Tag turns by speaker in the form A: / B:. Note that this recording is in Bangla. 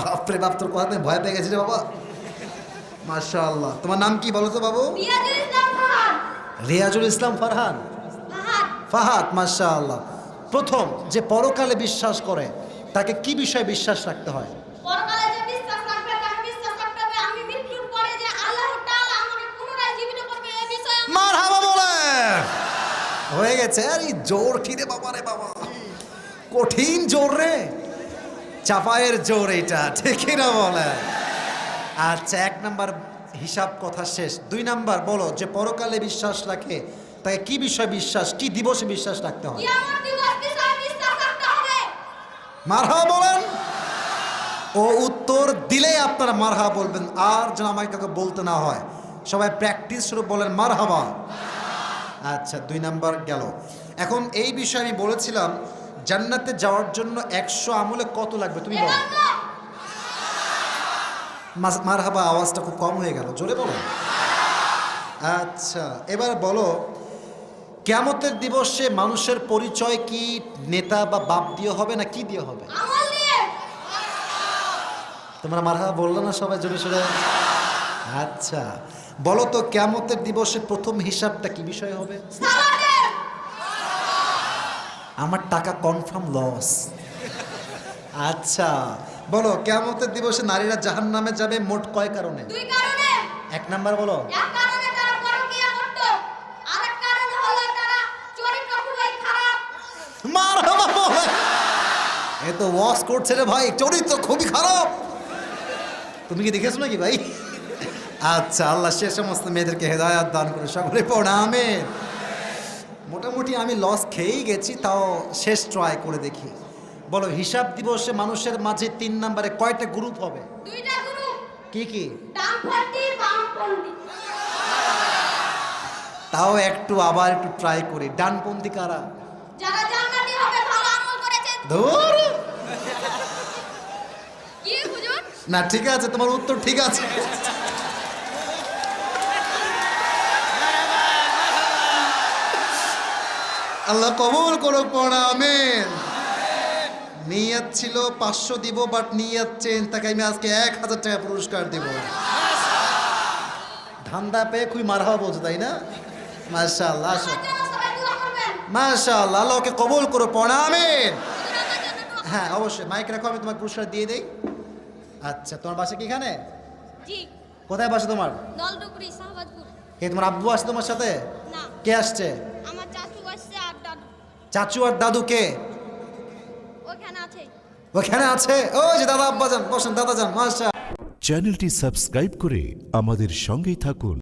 A: বাপরে বাপ, তোর কথাতে ভয় পেয়ে গেছি রে বাবা। মাশাআল্লাহ। তোমার নাম কি বলো তো বাবু?
B: রিয়াজুল ইসলাম ফাহাদ।
A: রিয়াজুল ইসলাম ফারহান।
B: ফাহাদ।
A: ফাহাদ, মাশাআল্লাহ। প্রথম যে পরকালে বিশ্বাস করে তাকে কি বিষয়ে বিশ্বাস রাখতে হয়?
B: পরকালে যে বিশ্বাস রাখবে তাকে বিশ্বাস রাখতে হবে আমি মৃত্যুর পরে যে আল্লাহ তাআলা আমাকে পুনরায় জীবিত করবে এই বিষয়ে।
A: মারহাবা বলে হয়ে গেছে। আরে জোর কি রে বাবা, রে বাবা, কঠিন জোর রে, চাপায়ের জোর এটা, ঠিক না বলে? আচ্ছা, 1 নাম্বার হিসাব কথা শেষ। 2 নাম্বার বলো, যে পরকালে বিশ্বাস রাখে তাকে কি বিষয় বিশ্বাস, কি দিবসে বিশ্বাস রাখতে হয়?
B: কিয়ামত দিবস বিষয়ে বিশ্বাস রাখতে হবে।
A: মারহাবা বলেন। ও উত্তর দিলেই আপনারা মারহাবা বলবেন, আর যেন আমাকে কাউকে বলতে না হয়। সবাই প্র্যাকটিস শুরু বলেন মারহাবা। আচ্ছা, 2 নাম্বার গেল। এখন এই বিষয়ে আমি বলেছিলাম জান্নাতে যাওয়ার জন্য 100 আমলে কত লাগবে তুমি বলো। মারহাবা আওয়াজটা খুব কম হয়ে গেল, জোরে বলো। আচ্ছা, এবার বলো, কিয়ামতের দিবসে মানুষের পরিচয় কি নেতা বা বাপ দিয়ে হবে না কি দিয়ে হবে?
B: আমল নিয়ে।
A: তোমরা মারহাবা বললো না সবাই জোরে সোরে? আচ্ছা, বলো তো কিয়ামতের দিবসে প্রথম হিসাবটা কি বিষয় হবে?
B: সালাতের।
A: আমার টাকা কনফার্ম লস। আচ্ছা, বলো কিয়ামতের দিবসে নারীরা জাহান্নামে যাবে মোট কয় কারণে?
B: 2 কারণে।
A: 1 নাম্বার বলো।
B: এক কারণে তারা পরকীয়া করত, আরেক কারণ হলো তারা চরিত্র খুবই খারাপ।
A: মারহাবা বলে। এ তো ওয়াশ করছে রে ভাই, চরিত্র খুবই খারাপ। তুমি কি দেখেছো নাকি ভাই? আচ্ছা, আল্লাহ সে সমস্ত মেয়েদেরকে হেদায়াত দান করে সকলে পড়া আমিন। মোটামুটি আমি লস খেয়েই গেছি, তাও শেষ ট্রাই করে দেখি। বলো, হিসাব দিবসে মানুষের মাঝে 3 নম্বরে কয়টা গ্রুপ হবে?
B: 2টা গ্রুপ।
A: কি কি?
B: ডানপন্থী বামপন্থী।
A: তাও আবার একটু ট্রাই করি। ডানপন্থী কারা?
B: যারা জান্নাতি হবে ভালো আমল করেছে।
A: ধুর।
B: কি হুজুর?
A: না ঠিক আছে, তোমার উত্তর ঠিক আছে। আল্লাহ কবুল করুক পড়া আমিন। নিয়ত ছিল 500 দিব, বাট নিয়ত চেঞ্জ, তাকে আমি আজকে 1000 টাকা পুরস্কার দিব। ধান্দা পেয়ে খুবই মারহাবা বলছে, তাই না? মাশাআল্লাহ। আসো।
B: আমার জন্য সবাই দোয়া করবেন।
A: মাশাআল্লাহ, আল্লাহকে কবুল করো পড়া আমিন।
B: হুজুর আমার জন্য দোয়া।
A: হ্যাঁ অবশ্যই, মাইক রাখো, আমি তোমার পুরস্কার দিয়ে দেই। আচ্ছা, তোমার বাসা কি এখানে?
B: জি।
A: কোথায় বাসা তোমার?
B: নলডুবরি শাহবাজপুর।
A: কে তোমার আব্বু আসছে তোমার সাথে?
B: না,
A: কে আসছে?
B: আমার চাচু আসছে আর দাদু
A: চাচু আর দাদু কে?
B: ওখানে আছে।
A: ওখানে আছে। ওই যে দাদা আব্বা যান, বসেন দাদা যান। মাশা।
C: চ্যানেলটি সাবস্ক্রাইব করে আমাদের সঙ্গেই থাকুন।